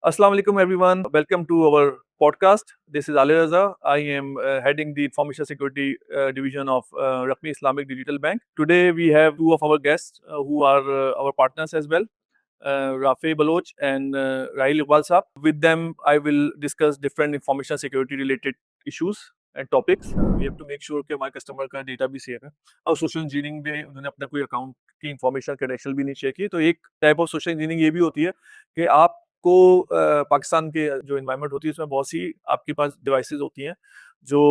Assalamu alaikum everyone. Welcome to our podcast. This is Ali Raza. I am heading the information security division of Rakmi Islamic Digital Bank. Today we have two of our guests who are our partners as well. Rafe Baloch and Rahil Iqbal Saab. With them, I will discuss different information security related issues and topics. We have to make sure कि हमारे customer का data भी safe है और social engineering में उन्होंने अपना कोई अकाउंट की इंफॉर्मेशन क्रेडेंशियल भी नहीं शेयर की तो एक टाइप ऑफ सोशल इंजीनियरिंग ये भी होती है कि आपको पाकिस्तान के जो इन्वायरमेंट होती है उसमें बहुत सी आपके पास डिवाइसेस होती हैं जो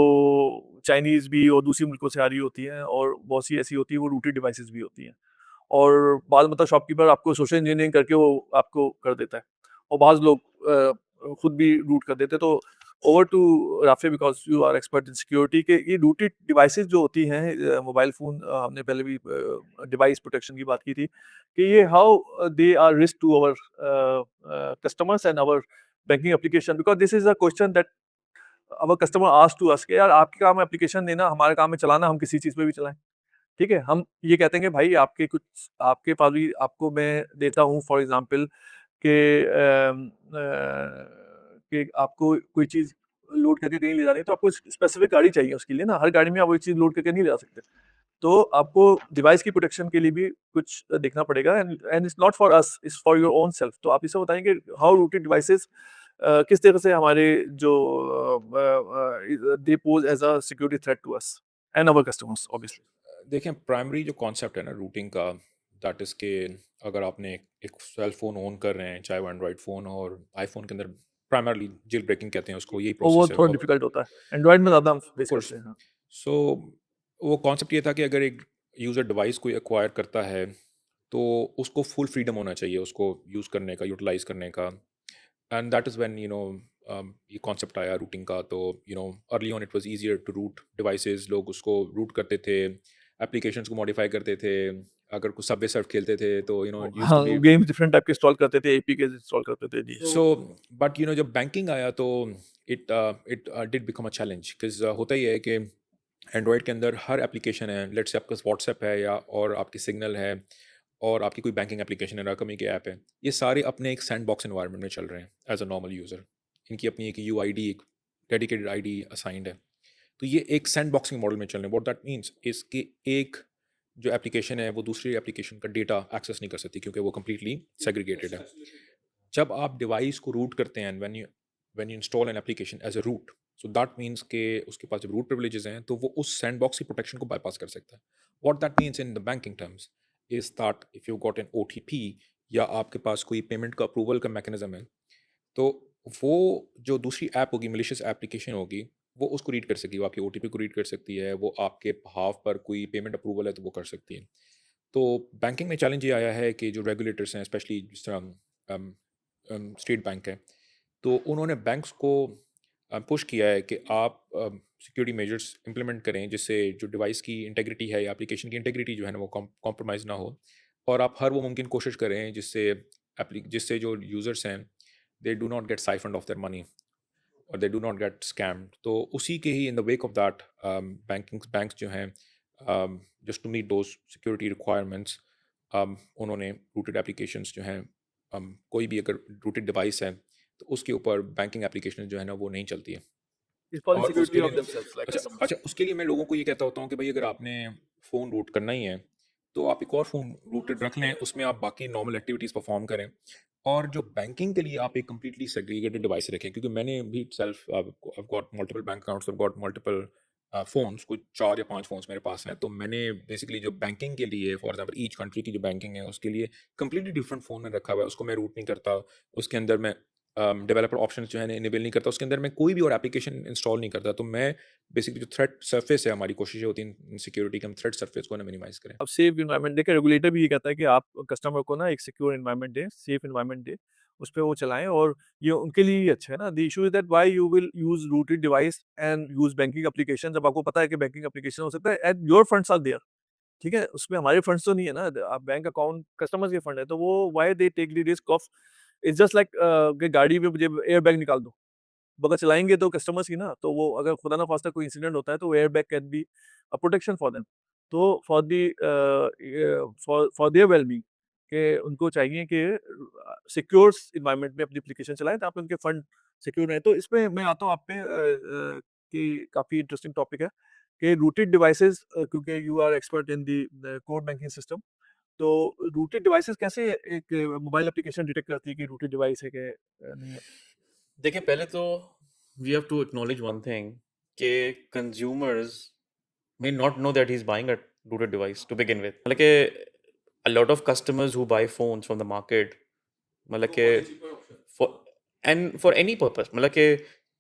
चाइनीज़ भी और दूसरी मुल्कों से आ रही होती हैं और बहुत सी ऐसी होती है वो रूटेड डिवाइसेस भी होती हैं और बाद मतलब शॉपकीपर आपको सोशल इंजीनियरिंग करके वो आपको कर देता है और बाज़ लोग खुद भी रूट कर देते हैं तो ओवर टू राफे because you are expert in security के ये रूटेड डिवाइसेस जो होती हैं मोबाइल फ़ोन हमने पहले भी डिवाइस प्रोटेक्शन की बात की थी कि ये how they are risk to our customers and our banking application because this is a question that our customer ask to us कि यार आपके काम है एप्लीकेशन देना हमारे काम में चलाना हम किसी चीज़ पे भी चलाएं ठीक है हम ये कहते हैं कि भाई आपके कुछ आपके पास भी आपको मैं देता हूँ फॉर एग्जांपल कि कि आपको कोई चीज़ लोड करके कहीं ले जानी है तो आपको स्पेसिफिक गाड़ी चाहिए उसके लिए ना हर गाड़ी में आप वही चीज़ लोड करके नहीं ले जा सकते तो आपको डिवाइस की प्रोटेक्शन के लिए भी कुछ देखना पड़ेगा and it's not for us it's for your own self तो आप इसे बताएंगे हाउ रूटेड डिवाइसेस किस तरह से हमारे जो they pose as a security threat to us and our customers obviously देखें प्राइमरी जो कॉन्सेप्ट है ना रूटिंग का दैट इज़ के अगर आपने एक सेल फोन ऑन कर रहे हैं चाहे वो एंड्रॉयड फ़ोन और आईफोन के अंदर प्राइमरली जेल ब्रेकिंग कहते हैं उसको यही और वो प्रोसेस है थोड़ा डिफिकल्ट होता है एंड्रॉइड में ज़्यादा हम फेस कोर्स करते हैं हाँ सो वो कॉन्सेप्ट ये था कि अगर एक यूज़र डिवाइस कोई एक्वायर करता है तो उसको फुल फ्रीडम होना चाहिए उसको यूज़ करने का यूटिलाइज करने का एंड दैट इज़ व्हेन ये कॉन्सेप्ट आया रूटिंग का तो early on it was easier to root devices लोग उसको रूट करते थे एप्लीकेशंस को मॉडिफाई करते थे अगर कुछ सबवे सर्फ खेलते थे तो इट यूज्ड टू हाँ बी गेम्स डिफरेंट टाइप के इंस्टॉल करते थे एपीके इंस्टॉल करते थे जी सो बट जब बैंकिंग आया तो it it did become a challenge because होता ही है कि एंड्रॉयड के अंदर हर एप्लीकेशन है लेट्स से आपका व्हाट्सएप है या और आपकी सिग्नल है और आपकी कोई बैंकिंग एप्लीकेशन है रकमी की ऐप है ये सारे अपने एक सैंड बॉक्स इन्वायरमेंट में चल रहे हैं एज अ नॉर्मल यूज़र इनकी अपनी एक यू आई डी एक डेडिकेटेड आई डी असाइंड है तो ये एक सैंड बॉक्सिंग मॉडल में चल रहे हैं वॉट दैट मीन्स इसके एक जो एप्लीकेशन है वो दूसरी एप्लीकेशन का डेटा एक्सेस नहीं कर सकती क्योंकि वो कम्प्लीटली सेग्रीगेटेड है जब आप डिवाइस को रूट करते हैं when you install an application as a root so that means के उसके पास जब रूट प्रिविलेजेस हैं तो वो उस सैंडबॉक्स की प्रोटेक्शन को बाईपास कर सकता है what that means in the banking terms is that if you got an OTP या आपके पास कोई पेमेंट का अप्रूवल का मैकेनिज्म है तो वो जो दूसरी ऐप होगी मिलिशियस एप्लीकेशन होगी वो उसको रीड कर सकती है वो आपकी ओटीपी को रीड कर सकती है वो आपके हाफ पर कोई पेमेंट अप्रूवल है तो वो कर सकती है तो बैंकिंग में चैलेंज ये आया है कि जो रेगुलेटर्स हैं स्पेशली जिस तरह स्टेट बैंक है तो उन्होंने बैंक्स को पुश किया है कि आप सिक्योरिटी मेजर्स इम्प्लीमेंट करें जिससे जो डिवाइस की इंटेग्रिटी है या एप्लीकेशन की इंटेग्रिटी जो है ना वो कॉम्प्रोमाइज़ ना हो और आप हर वो मुमकिन कोशिश करें जिससे जो यूज़र्स हैं they do not get siphoned off their money और they do not get scammed तो उसी के ही in the wake of that banks जो हैं just to meet those security requirements उन्होंने रूटेड एप्लीकेशंस जो हैं कोई भी अगर रूटेड डिवाइस है तो उसके ऊपर बैंकिंग एप्लीकेशन जो है ना वो नहीं चलती है इज फॉर द और सिक्योरिटी उसके ऑफ लिए देमसेल्व्स लाइक कस्टमर्स अच्छा उसके लिए मैं लोगों को ये कहता होता हूँ कि भाई अगर आपने फ़ोन रूट करना ही है तो आप एक और फ़ोन रूटेड रख लें उसमें आप बाकी नॉर्मल एक्टिविटीज़ परफॉर्म करें और जो बैंकिंग के लिए आप एक कम्प्लीटली सेग्रीगेटेड डिवाइस रखें क्योंकि मैंने भी self I got multiple bank accounts I got multiple phones कुछ 4 या 5 फ़ोन्स मेरे पास हैं तो मैंने बेसिकली जो बैंकिंग के लिए फॉर एग्जांपल ईच कंट्री की जो बैंकिंग है उसके लिए कम्प्लीटली डिफरेंट फ़ोन में रखा हुआ है उसको मैं रूट नहीं करता उसके अंदर मैं डेवलपर ऑप्शन जो है इनेबल नहीं करता उसके अंदर मैं कोई भी और एप्लीकेशन इंस्टॉल नहीं करता तो मैं बेसिकली जो थ्रेट सरफेस है हमारी कोशिश होती है सिक्योरिटी के हम थ्रेट सरफेस को ना मिनिमाइज करें अब सेफ इन्वायरमेंट देखिए रेगुलेटर भी ये कहता है कि आप कस्टमर को ना एक सिक्योर इन्वायरमेंट दें सेफ इन्वायरमेंट दें उस पे वो चलाएं और ये उनके लिए ही अच्छा है ना the issue is that why you will use rooted device and use banking application जब आपको पता है कि बैंकिंग एप्लीकेशन हो सकता है and your funds are there ठीक है उसमें हमारे फंड्स तो नहीं है ना आप बैंक अकाउंट कस्टमर्स के फंड है तो वो why they take the risk of it's just like गाड़ी में मुझे एयर बैग निकाल दो बगैर चलाएंगे तो कस्टमर्स की ना तो वो अगर खुदा ना खास्ता कोई इंसिडेंट होता है तो airbag can be a protection for them तो for the for their well being कि उनको चाहिए कि सिक्योर इन्वायरमेंट में अपनी एप्लीकेशन चलाएं ताकि उनके फंड सिक्योर रहें। तो इसमें मैं आता हूँ आप पे कि काफ़ी इंटरेस्टिंग टॉपिक है कि रूटेड डिवाइसेस, क्योंकि you are expert in the core banking system, तो रूटेड डिवाइसेस कैसे एक मोबाइल एप्लीकेशन डिटेक्ट करती है कि रूटेड डिवाइस है कि नहीं है? देखिए, पहले तो we have to acknowledge one thing कि consumers may not know that he's buying a rooted device to begin with. मतलब कि a lot of customers who buy phones from the market, मतलब कि for and for any purpose, मतलब कि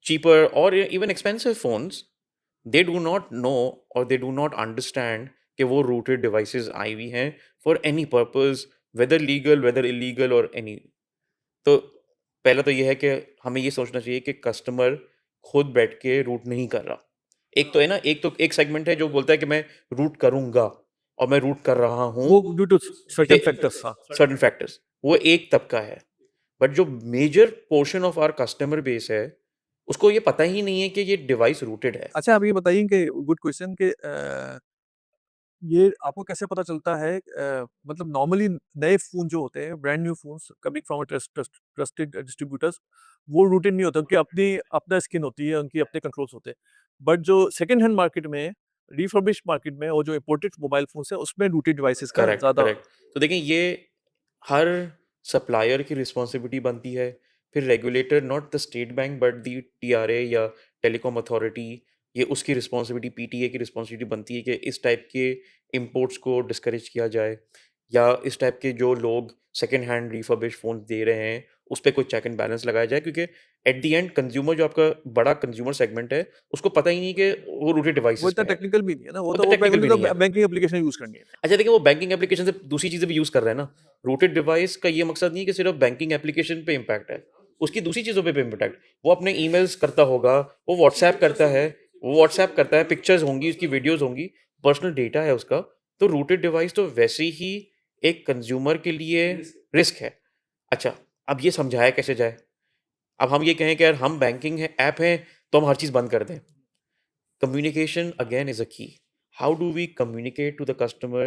cheaper or even expensive phones, they do not know or they do not understand कि वो rooted devices आई हुई हैं for any purpose, whether legal, whether illegal or any. तो पहला तो ये है कि हमें ये सोचना चाहिए कि कस्टमर खुद बैठ के रूट नहीं कर रहा। एक तो है ना, एक सेगमेंट है जो बोलता है कि मैं रूट करूँगा और मैं रूट कर रहा हूँ। वो ड्यू टू सर्टेन फैक्टर्स। हाँ, सर्टेन फैक्टर्स, वो एक तबका है। बट जो major portion of our customer base है, उसको ये पता ही नहीं है कि ये डिवाइस रूटेड है। अच्छा, आप ये बताइए कि गुड क्वेश्चन कि ये आपको कैसे पता चलता है, मतलब नॉर्मली नए फ़ोन जो होते हैं, brand new phones coming from trusted distributors, वो रूटेड नहीं होते, उनकी अपनी अपना स्किन होती है, उनके अपने कंट्रोल्स होते हैं। बट जो सेकंड हैंड मार्केट में, रिफर्बिश्ड मार्केट में और जो इंपोर्टेड मोबाइल फ़ोन्स हैं, उसमें रूटेड डिवाइसेस का करेक्ट, ज़्यादा करेक्ट। तो देखिए, ये हर सप्लायर की रिस्पॉन्सिबिलिटी बनती है। फिर regulator, not the state bank but the TRE या टेलीकॉम अथॉरिटी, ये उसकी रिस्पॉन्सिबिलिटी, पीटीए की रिस्पॉन्सिबिलिटी बनती है कि इस टाइप के इंपोर्ट्स को डिस्करेज किया जाए, या इस टाइप के जो लोग सेकंड हैंड रिफर्बिश्ड फ़ोन दे रहे हैं, उस पे कोई चेक एंड बैलेंस लगाया जाए। क्योंकि एट द एंड कंज्यूमर, जो आपका बड़ा कंज्यूमर सेगमेंट है, उसको पता ही नहीं कि वो रूटेड वो डिवाइसेज़ इतना पे है। टेक्निकल भी नहीं है ना, वो वो तो तो टेक्निकल भी नहीं है। बैंकिंग एप्लीकेशन यूज़ करनी है। अच्छा, देखिए, वो बैंकिंग एप्लीकेशन से दूसरी चीज़ें भी यूज़ कर रहे हैं ना। रूटेड डिवाइस का ये मकसद नहीं है कि सिर्फ़ बैंकिंग एप्लीकेशन पे इम्पैक्ट है, उसकी दूसरी चीज़ों पे भी इम्पैक्ट। वो अपने ईमेल्स करता होगा, वो व्हाट्सऐप करता है, पिक्चर्स होंगी, उसकी वीडियोज़ होंगी, पर्सनल डेटा है उसका। तो रूटेड डिवाइस तो वैसे ही एक कंज्यूमर के लिए रिस्क है। अच्छा, अब ये समझाया कैसे जाए? अब हम ये कहें कि यार हम बैंकिंग है ऐप हैं, तो हम हर चीज़ बंद कर दें। Communication again is a key. How do we communicate to the customer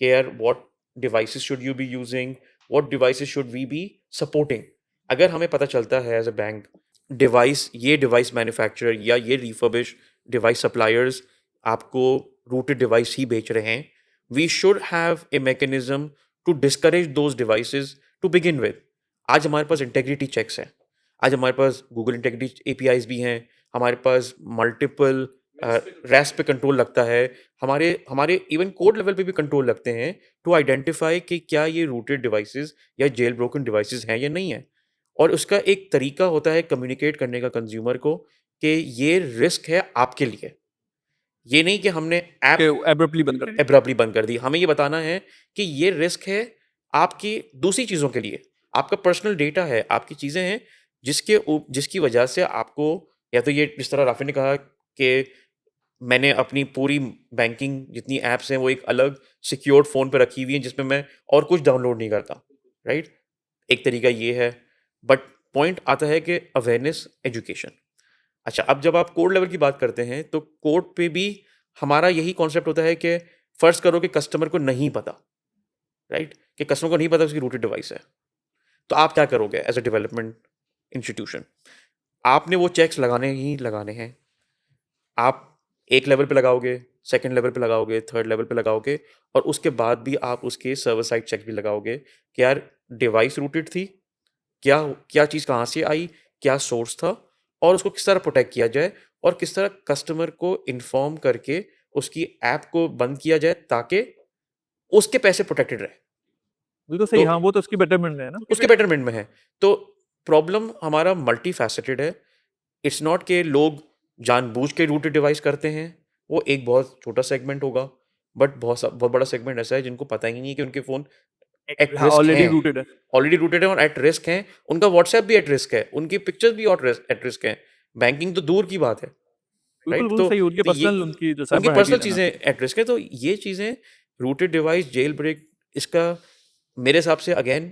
care what devices should you be using, what devices should we be supporting? अगर हमें पता चलता है as a bank, device manufacturer या ये रिफर्बिश डिवाइस सप्लायर्स आपको rooted device ही बेच रहे हैं, we should have a mechanism to discourage those devices to begin with. आज हमारे पास इंटेग्रिटी चेक्स हैं, आज हमारे पास गूगल इंटेग्रिटी एपीआईज भी हैं, हमारे पास मल्टीपल रेस्ट पे कंट्रोल लगता है, हमारे हमारे इवन कोड लेवल पे भी कंट्रोल लगते हैं टू आइडेंटिफाई कि क्या ये रूटेड डिवाइसेस या जेल ब्रोकन डिवाइसेस हैं या नहीं है। और उसका एक तरीका होता है कम्युनिकेट करने का कंज्यूमर को कि ये रिस्क है आपके लिए। ये नहीं कि हमने ऐप कि एब्रप्टली बंद कर दिया। एब्रप्टली बंद कर दी। हमें ये बताना है कि ये रिस्क है आपकी दूसरी चीज़ों के लिए। आपका पर्सनल डेटा है, आपकी चीज़ें हैं जिसकी वजह से आपको, या तो ये जिस तरह राफ़ी ने कहा कि मैंने अपनी पूरी बैंकिंग जितनी ऐप्स हैं वो एक अलग सिक्योर्ड फ़ोन पे रखी हुई हैं जिसमें मैं और कुछ डाउनलोड नहीं करता, राइट? एक तरीका ये है। बट पॉइंट आता है कि अवेयरनेस, एजुकेशन। अच्छा, अब जब आप कोड लेवल की बात करते हैं तो कोड पे भी हमारा यही कॉन्सेप्ट होता है कि फ़र्ज़ करो कि कस्टमर को नहीं पता, राइट? कि कस्टमर को नहीं पता उसकी रूटेड डिवाइस है। तो आप क्या करोगे एज़ अ डेवलपमेंट इंस्टीट्यूशन? आपने वो चेक्स लगाने ही लगाने हैं। आप एक लेवल पे लगाओगे, सेकंड लेवल पे लगाओगे, थर्ड लेवल पे लगाओगे, और उसके बाद भी आप उसके सर्वर साइड चेक भी लगाओगे कि यार डिवाइस रूटेड थी, क्या क्या चीज़ कहाँ से आई, क्या सोर्स था, और उसको किस तरह प्रोटेक्ट किया जाए, और किस तरह कस्टमर को इन्फॉर्म करके उसकी ऐप को बंद किया जाए ताकि उसके पैसे प्रोटेक्टेड रहे। बिल्कुल सही, तो हाँ, वो तो उसकी बेटरमेंट है ना। उसके बेटरमेंट में है। तो प्रॉब्लम हमारा मल्टी फैसेटेड है। इट्स नॉट कि लोग जानबूझ के रूटेड डिवाइस करते हैं, वो एक बहुत छोटा सेगमेंट होगा, बट बहुत बड़ा सेगमेंट ऐसा है जिनको पता ही नहीं है कि उनके फ़ोन एट हाँ, रिस्क ऑलरेडी हैं, रूटेड है। ऑलरेडी रूटेड हैं और एट रिस्क हैं, उनका व्हाट्सएप भी एट रिस्क है, उनकी पिक्चर्स भी एट रिस्क हैं, बैंकिंग तो दूर की बात है, बिल्कुल, राइट? बिल्कुल तो सही, उनके तो ये पर्सनल उनकी जो उनकी साइबर पर्सनल हाइजीन है ना। चीज़ें एट रिस्क है, तो ये चीज़ें रूटेड डिवाइस, जेल ब्रेक, इसका मेरे हिसाब से अगेन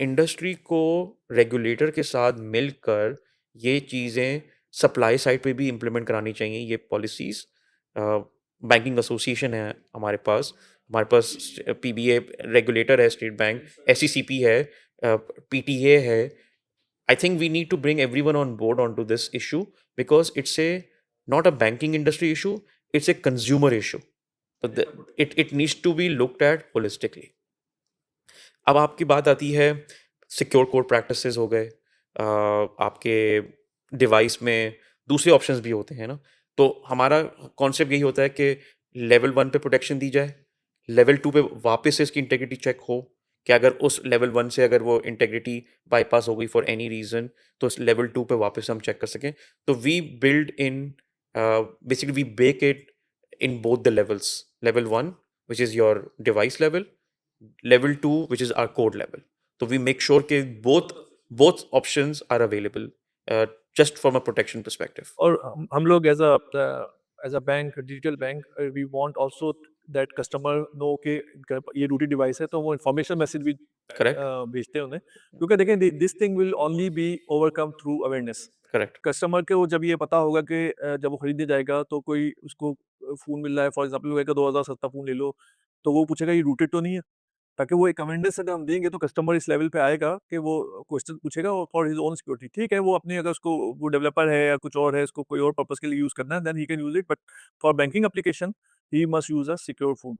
इंडस्ट्री को रेगुलेटर के साथ मिलकर ये चीज़ें सप्लाई साइड पे भी इम्प्लीमेंट करानी चाहिए, ये पॉलिसीज़। बैंकिंग एसोसिएशन है हमारे पास, हमारे पास पीबीए रेगुलेटर है, स्टेट बैंक, एसईसीपी है, पीटीए है. I think we need to bring everyone on board onto this issue because it's a not a banking industry issue, it's a consumer issue. So it needs to be looked at holistically. अब आपकी बात आती है secure code practices हो गए, आपके device में दूसरे ऑप्शंस भी होते हैं ना. तो हमारा कॉन्सेप्ट यही होता है कि लेवल 1 पे प्रोटेक्शन दी जाए, लेवल 2 पे वापस से इसकी इंटेग्रिटी चेक हो कि अगर उस लेवल 1 से अगर वो इंटेग्रिटी बाईपास हो गई फॉर एनी रीज़न तो उस लेवल 2 पे वापस हम चेक कर सकें. तो we build in basically we bake it in both the levels, level 1 which is your device level, level 2 which is our code level. So we make sure that both options are available, just from a protection perspective. और हम लोग as a bank, digital bank, we want also that customer know कि ये rooted device है, तो वो information message भी Correct. भेजते हैं उन्हें, क्योंकि देखें this thing will only be overcome through awareness. Correct. Customer को जब ये पता होगा कि जब वो खरीदने जाएगा तो कोई उसको फ़ोन मिल रहा है, फॉर एग्जांपल वो कहेगा 2000 सस्ता फ़ोन ले लो, तो वो पूछेगा ये रूटेड तो नहीं है? ताकि वो एक अवेयरनेस अगर हम देंगे तो कस्टमर इस लेवल पे आएगा कि वो क्वेश्चन पूछेगा फॉर हिज ओन सिक्योरिटी. ठीक है, वो अपनी अगर उसको वो डेवलपर है या कुछ और है, उसको कोई और पर्पस के लिए यूज़ करना है, then he can use it, but for banking application he must use a secure phone.